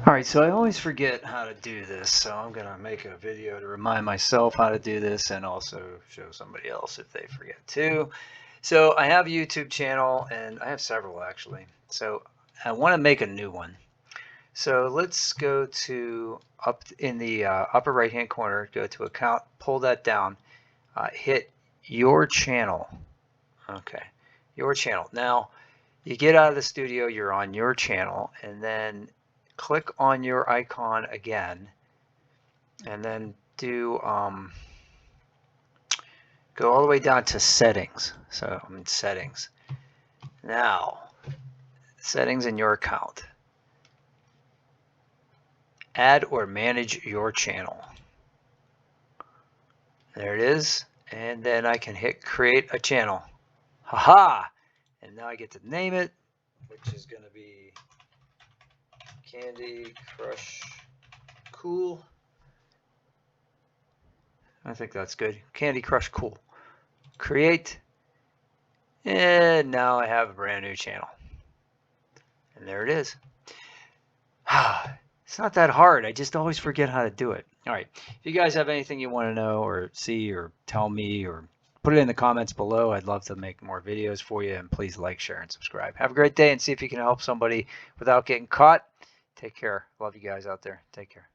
All right, so I always forget how to do this, so I'm gonna make a video to remind myself how to do this and also show somebody else if they forget too. So I have a YouTube channel, and I have several actually. So I want to make a new one. So let's go to up in the upper right hand corner, go to account, pull that down, hit your channel. Okay, your channel. Now you get out of the studio, you're on your channel, and then click on your icon again, and then do go all the way down to settings. So I'm in settings. Now, settings in your account. Add or manage your channel. There it is. And then I can hit create a channel. Haha! And now I get to name it, which is going to be Candy Crush Cool. I think that's good. Candy Crush Cool. Create. And now I have a brand new channel. And there it is. It's not that hard. I just always forget how to do it. All right. If you guys have anything you want to know or see or tell me or put it in the comments below, I'd love to make more videos for you. And please like, share, and subscribe. Have a great day and see if you can help somebody without getting caught. Take care. Love you guys out there. Take care.